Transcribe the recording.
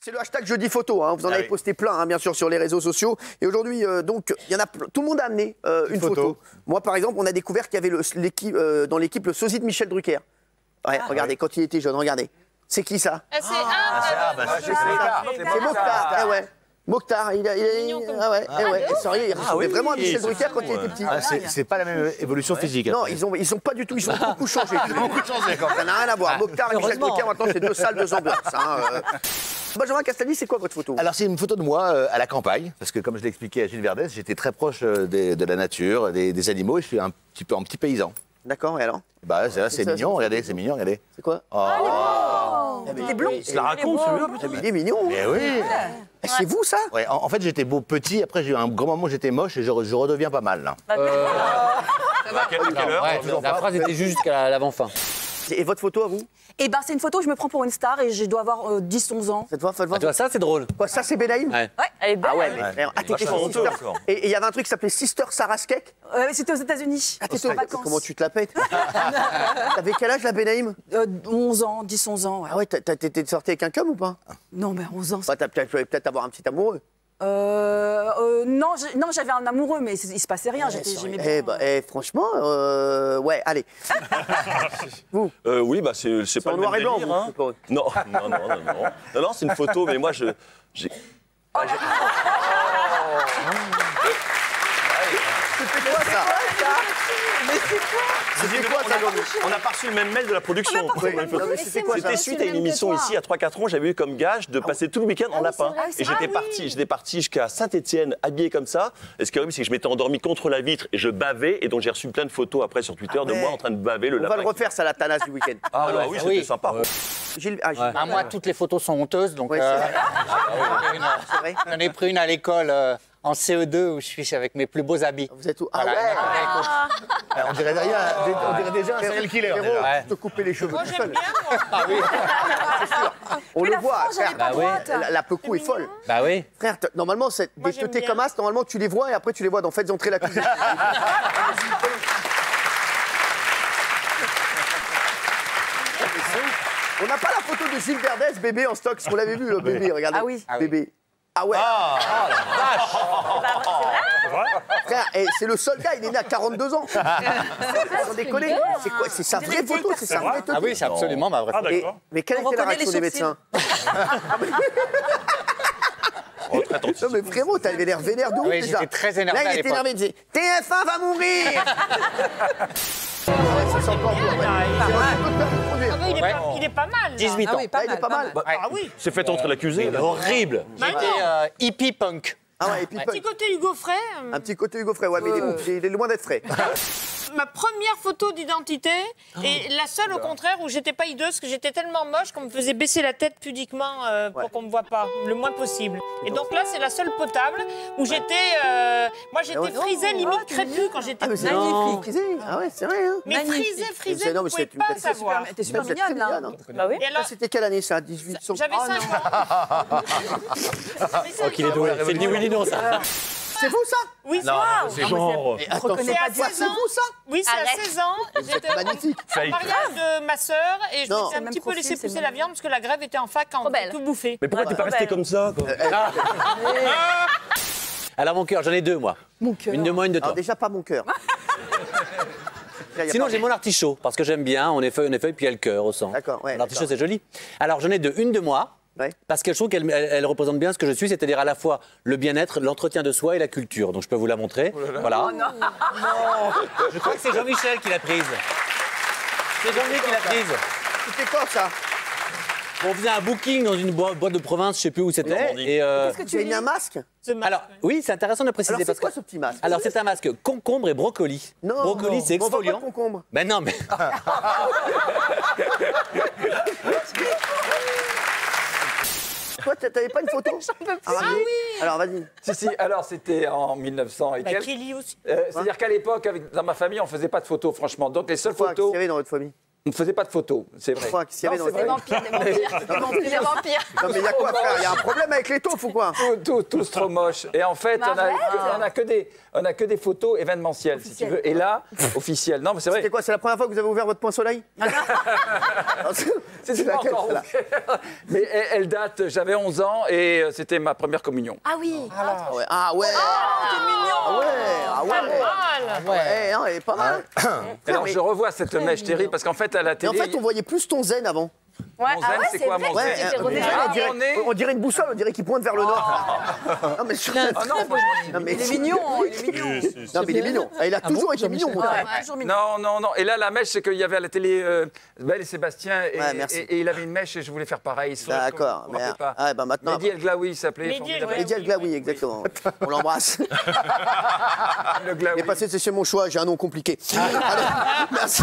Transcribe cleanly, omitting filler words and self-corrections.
C'est le hashtag jeudi photo, hein. Vous en avez posté plein, hein, bien sûr, sur les réseaux sociaux. Et aujourd'hui, donc, il y en a tout le monde a amené une photo. Moi, par exemple, on a découvert qu'il y avait dans l'équipe le sosie de Michel Drucker. Ouais, regardez, quand il était jeune, regardez. C'est qui ça? C'est Mokhtar. Ah ouais. Mokhtar, il est ah ouais, sérieux, il ressemblait vraiment à Michel Drucker quand il était petit. C'est pas la même évolution physique. Non, ils ont pas du tout, ils ont beaucoup changé. Ça n'a rien à voir. Mokhtar et Michel Drucker, maintenant, c'est deux salles, deux ambiances. Benjamin Castaldi, c'est quoi votre photo? Alors, c'est une photo de moi à la campagne, parce que comme je l'ai expliqué à Gilles Verdez, j'étais très proche de la nature, des animaux, et je suis un petit paysan. D'accord, et alors? Bah, c'est mignon, regardez, c'est mignon, regardez. C'est quoi? Il est blond. Il la raconte, celui-là, putain. Il est mignon. Eh oui. C'est vous, ça? Ouais, en fait, j'étais beau petit, après, j'ai eu un grand moment où j'étais moche, et je redeviens pas mal, là. À quelle heure? Ouais, la phrase était juste jusqu'à l'avant-fin. Et votre photo à vous? Eh ben, c'est une photo où je me prends pour une star et je dois avoir 10-11 ans. Faites voir, faites voir. Tu vois, ça, c'est drôle. Quoi, ça, c'est Benaïm? Ouais. Ouais, elle est belle. Ah ouais, mais t'es honteux, encore. Et il y avait un truc qui s'appelait Sister Sarah Skek. C'était aux États-Unis. T'étais en vacances. Comment tu te la pètes? T'avais quel âge, la Benaïm? 11 ans, 10-11 ans. Ouais. Ah ouais, t'étais sorti avec un cum ou pas? Non, mais 11 ans. Bah, tu pouvais peut-être avoir un petit amoureux. Non, j'avais un amoureux, mais il se passait rien. J'aimais bien. Franchement, ouais, allez. Vous? Oui, bah c'est pas en le noir même et blanc, délire, vous, hein. Non, c'est une photo, mais moi, j'ai... C'était quoi ça? Mais c'est quoi? C'était quoi ça, Lolo? On n'a pas reçu le même mail de la production. Non, mais c'était quoi ça? C'était suite à une émission ici, il y a 3-4 ans, j'avais eu comme gage de passer tout le week-end en lapin. Et j'étais parti jusqu'à Saint-Étienne, habillé comme ça. Et ce qui est horrible, c'est que je m'étais endormi contre la vitre et je bavais. Et donc j'ai reçu plein de photos après sur Twitter de moi en train de baver le lapin. On va le refaire, ça, la Thanas du week-end. Ah bah oui, c'était sympa. Gilles, Ah, moi, toutes les photos sont honteuses, donc Ouais, c'est vrai. j'en ai pris une à l'école en CE2 où je suis avec mes plus beaux habits. Vous êtes où? Ah Voilà. ouais. On dirait déjà un serial killer. Frérot, déjà. tu te coupais les cheveux tout seul. Ah oui. On le voit, frange, elle est frère. pas droite. La pecou est folle. Bah oui. Frère, normalement, des teutés comme as, normalement, tu les vois et après, tu les vois dans Faites entrer la cuisine. On n'a pas la photo de Gilles Verdez, bébé en stock, parce qu'on l'avait vu, le bébé, regardez. Ah oui. Bébé. Ah ouais. Frère, c'est le soldat, il est né à 42 ans. Sans déconner. C'est quoi? C'est sa vraie photo, c'est sa vraie teuté. Ah oui, c'est absolument ma vraie photo. Mais quelle était la réaction des médecins? Non mais frérot, t'avais l'air vénère de ouf Oui, déjà. j'étais très énervé Là, à il était l'époque. énervé, il disait TF1 va mourir. Ça sent encore mieux, ouais. Ah oui, il est pas mal. Là. 18 ans. Ah oui, pas Là, il est mal, pas mal. Ah oui. C'est fait entrer l'accusé. C'est horrible. J'étais hippie punk. Ah ouais, et puis Un petit côté Hugo Frey. un petit côté Hugo Frey, ouais, mais il est loin d'être frais. Ma première photo d'identité et la seule au contraire où j'étais pas hideuse, que j'étais tellement moche qu'on me faisait baisser la tête pudiquement pour qu'on me voit pas, le moins possible. Et donc là, c'est la seule potable où j'étais, moi j'étais frisée limite crépue quand j'étais Ah mais c'est magnifique. magnifique. Ah ouais, c'est vrai, hein. mais frisée, Non, vous mais pouvez c'est pas savoir. T'es super Vous êtes très mignonne, là. mignonne, hein. Bah oui. Et alors, C'était quelle année ça? 1800? j'avais 5 ans. Oh, qu'il est doué. C'est ni oui ni non, ça. C'est vous ça? Oui, c'est C'est genre... Attends, C'est à 16 c'est ans. vous ça? Oui, c'est à 16 ans. J'étais magnifique. au mariage de ma sœur et je Non. me suis un Même petit peu profil, laissé c'est pousser le la même. viande parce que la grève était en fac quand on belle. a tout bouffé. Mais pourquoi t'es pas resté comme ça, quoi? Alors, mon cœur, j'en ai deux, moi. Mon cœur. Une de moi, une de toi. Alors déjà pas mon cœur. Sinon, j'ai mon artichaut, parce que j'aime bien, on est feuille, puis il y a le cœur au centre. D'accord, ouais, L'artichaut, d'accord. c'est joli. Alors, j'en ai deux. Une de moi, Ouais. parce que je trouve qu'elle représente bien ce que je suis, c'est-à-dire à la fois le bien-être, l'entretien de soi et la culture. Donc, je peux vous la montrer. Voilà. Oh non. Je crois que c'est Jean-Michel qui l'a prise. C'est Jean-Michel qui l'a prise. C'était quoi ça? On faisait un booking dans une boîte de province, je sais plus où c'était. Ouais. Et Qu'est-ce que Tu as mis un masque? alors, oui, c'est intéressant de préciser. Alors c'est parce quoi que... ce petit masque? Alors, c'est un masque concombre et brocoli. Non, brocoli, c'est on voit pas exfoliant. de concombre. Ben non, mais. Toi, t'avais pas une photo? Ah oui. Alors vas-y. Si, alors c'était en 1900 et Bah, quelques. Kelly aussi. C'est-à-dire qu'à l'époque, dans ma famille, on faisait pas de photos, franchement. Donc les seules Pourquoi? Qu'est-ce photos. qu'il y avait dans votre famille? On ne faisait pas de photos, c'est vrai. Quoi, qu'est-ce qu'il y avait dans Des vampires, des vampires. Des vampires. Non, mais il y a quoi, frère? Il y a un problème avec les taufs ou quoi? Tous trop moches. Et en fait, on a que des photos événementielles, si tu veux. Et là, officielles. Non, mais c'est vrai. C'était quoi? C'est la première fois que vous avez ouvert votre point soleil? C'est pas encore ouvert. Mais elle date, j'avais 11 ans et c'était ma première communion. Ah oui. Ah ouais. Ah ouais. C'est mignon. Ah ouais. Ah ouais. Pas mal. Ouais, non, elle est pas mal. Alors je revois cette mèche terrible parce qu'en fait à la Mais télé. en fait, on voyait plus ton zen avant. Ouais, Mon zen, c'est quoi mon Ouais, zen? on dirait une boussole, on dirait qu'il pointe vers le nord. Non, mais Ah non, non, mais Il est mignon, il est mignon. Non, mais il est mignon. Il a toujours été mignon, mon frère. Toujours mignon. non. Et là, la mèche, c'est qu'il y avait à la télé Belle et Sébastien merci. et il avait une mèche et je voulais faire pareil. D'accord. Mais Ah, bah maintenant. Mehdi El Glaoui, il s'appelait. Mehdi El formidable. Mehdi El Glaoui, exactement. On l'embrasse. Le Glaoui. Il est passé, c'est chez mon choix, j'ai un nom compliqué. Allez, merci.